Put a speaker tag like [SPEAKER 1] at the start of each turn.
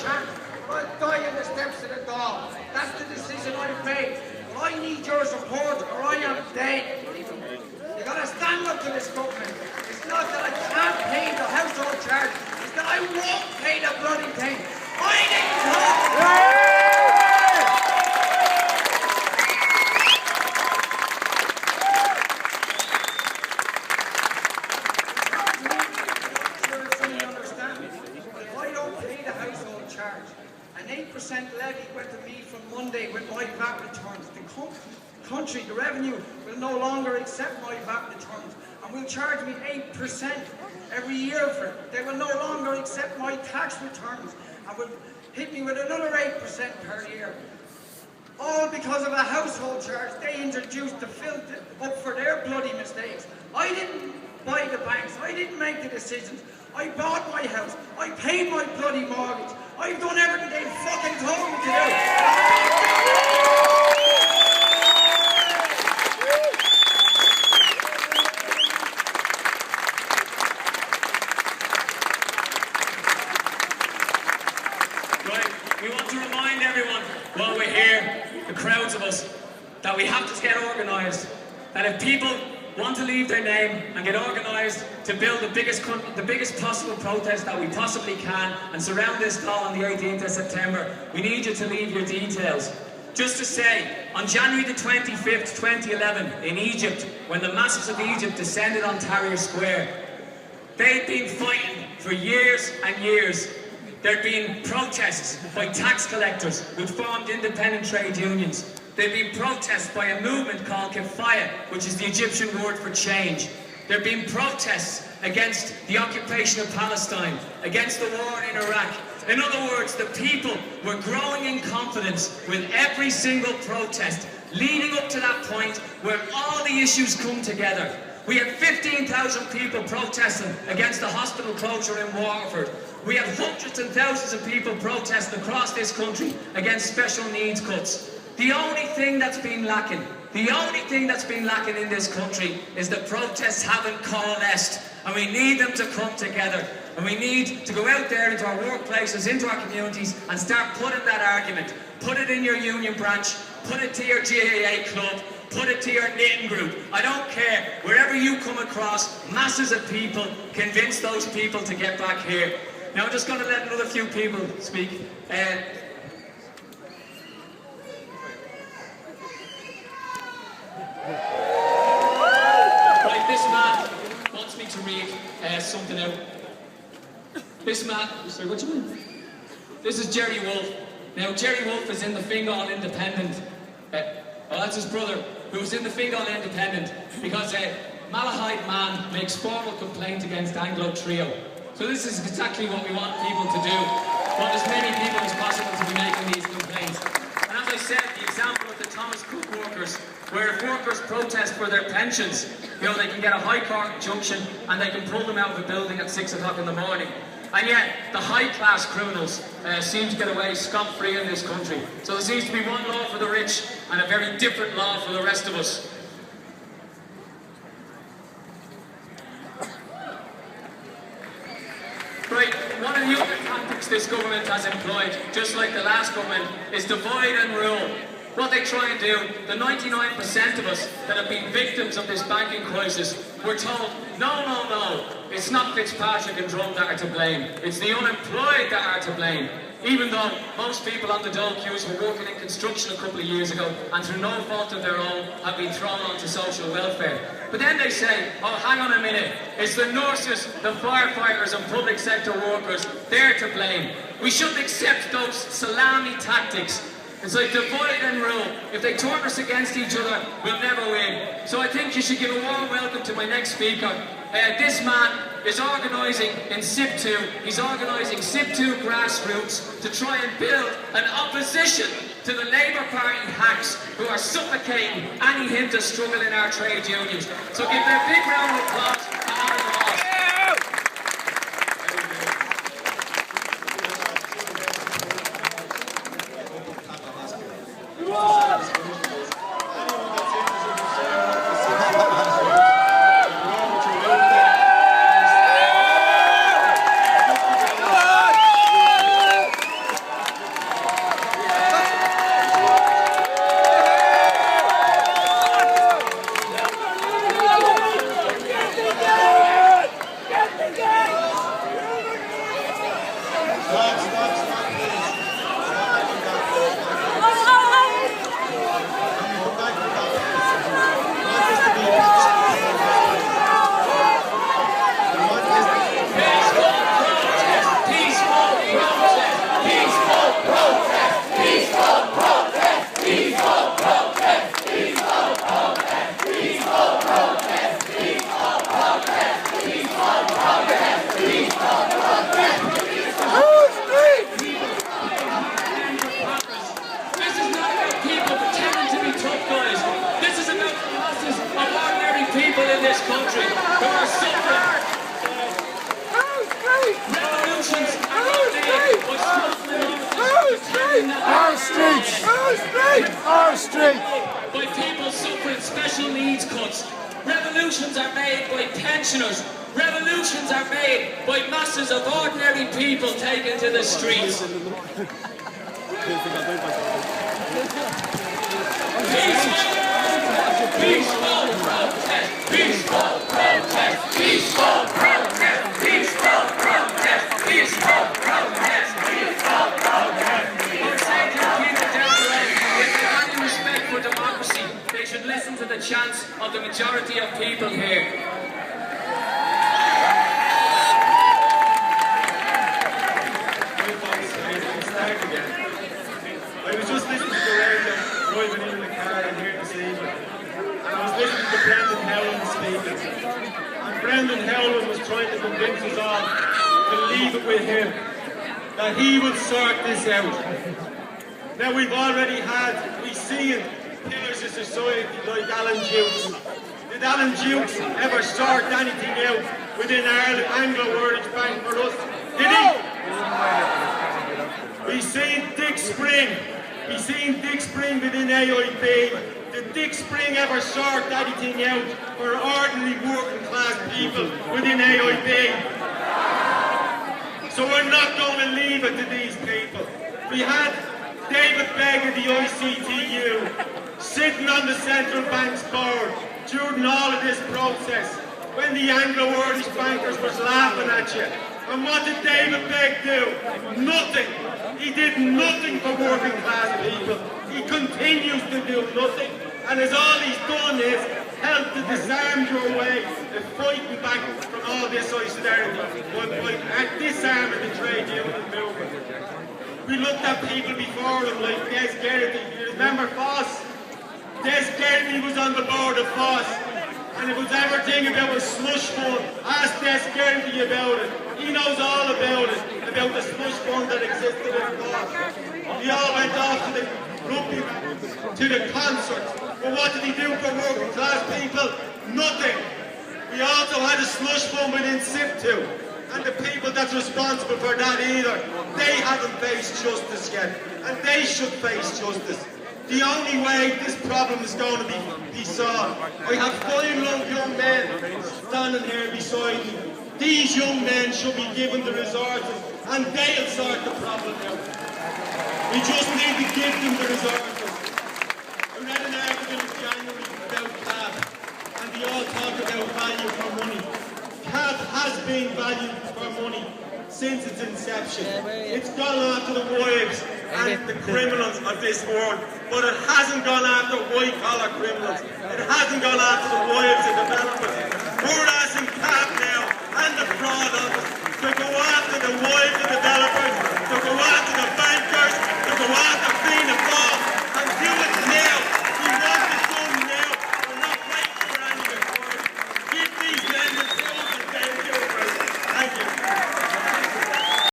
[SPEAKER 1] chance, but I'll die in the steps of the door. That's the decision I've made. But I need your support or I am dead. You gotta stand up to this government. It's not that I can't pay the household charge, it's that I won't pay the bloody thing. I didn't talk. An 8% levy went to me from Monday with my VAT returns. The country, the revenue, will no longer accept my VAT returns and will charge me 8% every year for it. They will no longer accept my tax returns and will hit me with another 8% per year. All because of a household charge they introduced to fill up for their bloody mistakes. I didn't buy the banks, I didn't make the decisions. I bought my house, I paid my bloody mortgage. I've done everything they fucking told me to do.
[SPEAKER 2] Right, we want to remind everyone while we're here, the crowds of us, that we have to get organised. That if people want to leave their name and get organised to build the biggest possible protest that we possibly can and surround this hall on the 18th of September, we need you to leave your details. Just to say, on January the 25th, 2011, in Egypt, when the masses of Egypt descended on Tahrir Square, they'd been fighting for years and years. There'd been protests by tax collectors who'd formed independent trade unions. There'd been protests by a movement called Kifaya, which is the Egyptian word for change. There'd been protests against the occupation of Palestine, against the war in Iraq. In other words, the people were growing in confidence with every single protest, leading up to that point where all the issues come together. We had 15,000 people protesting against the hospital closure in Waterford. We have hundreds and thousands of people protesting across this country against special needs cuts. The only thing that's been lacking in this country is that protests haven't coalesced, and we need them to come together. And we need to go out there into our workplaces, into our communities, and start putting that argument. Put it in your union branch, put it to your GAA club, put it to your knitting group. I don't care. Wherever you come across masses of people, convince those people to get back here. Now I'm just going to let another few people speak. Right, this man wants me to read something out. This man, sorry, what do you mean? This is Jerry Wolf. Now, Jerry Wolf is in the Fingal Independent. That's his brother, who was in the Fingal Independent because a Malahide man makes formal complaint against Anglo Trio. So this is exactly what we want people to do. We want as many people as possible to be making these complaints. And as I said, the example of the Thomas Cook workers, where if workers protest for their pensions, they can get a High Court injunction and they can pull them out of a building at 6 o'clock in the morning. And yet, the high-class criminals seem to get away scot-free in this country. So there seems to be one law for the rich and a very different law for the rest of us. Right, one of the other tactics this government has employed, just like the last government, is divide and rule. What they try and do, the 99% of us that have been victims of this banking crisis, we're told, no, it's not Fitzpatrick and Drum that are to blame. It's the unemployed that are to blame. Even though most people on the dole queues were working in construction a couple of years ago and through no fault of their own have been thrown onto social welfare. But then they say, oh, hang on a minute, it's the nurses, the firefighters and public sector workers, they're to blame. We shouldn't accept those salami tactics. It's like divide and rule. If they turn us against each other, we'll never win. So I think you should give a warm welcome to my next speaker. This man is organising in SIP2. He's organising SIP2 grassroots to try and build an opposition to the Labour Party hacks who are suffocating any hint of struggle in our trade unions. So give them a big round of applause to Alan Ross. in this country who are suffering. Revolutions are not made by
[SPEAKER 3] Our streets! Our street!
[SPEAKER 2] by people suffering special needs cuts. Revolutions are made by pensioners. Revolutions are made by masses of ordinary people taken to the streets. Peaceful protest, peaceful protest, peaceful protest, peaceful protest, peaceful protest, peaceful protest. I'm saying to the people down below, if they have any respect for democracy, they should listen to the chants of the majority of people here.
[SPEAKER 4] I was just listening to the radio, driving in the car and here this evening, and I was listening to Brendan Howland speaking. And Brendan Howland was trying to convince us all to leave it with him, that he will sort this out. Now we've seen pillars of society like Alan Dukes. Did Alan Dukes ever sort anything out within Ireland, Anglo-Irish Bank for us? Did he? We've seen Dick Spring. We've seen Dick Spring within AIB. Did Dick Spring ever sort anything out for ordinary working class people within AIB? So we're not going to leave it to these people. We had David Begg of the ICTU sitting on the central bank's board during all of this process when the Anglo-Irish bankers was laughing at you. And what did David Begg do? Nothing. He did nothing for working class people. He continues to do nothing. And as all he's done is help to disarm your way of fighting back from all this austerity by disarming the trade union movement. We looked at people before him like Des Gerety. You remember Foss? Des Gerety was on the board of Foss. And if it was everything about a slush fund, ask Des Gerety about it. He knows all about it, about the slush fund that existed in Foss. He all went off to the rugby, to the concerts. But what did he do for working class people? Nothing. We also had a slush fund within SIP2. And the people that's responsible for that either, they haven't faced justice yet. And they should face justice. The only way this problem is going to be solved. I have 5 young men standing here beside me. These young men should be given the resources and they'll sort the problem out. We just need to give them the resources. I read an article in January about CAB and they all talk about value for money. CAB has been valued for money since its inception. It's gone after the wives and the criminals of this world, but it hasn't gone after white-collar criminals. It hasn't gone after the wives of developers. We're asking CAB now and the fraud office to go after the wives of developers, to go after the bankers,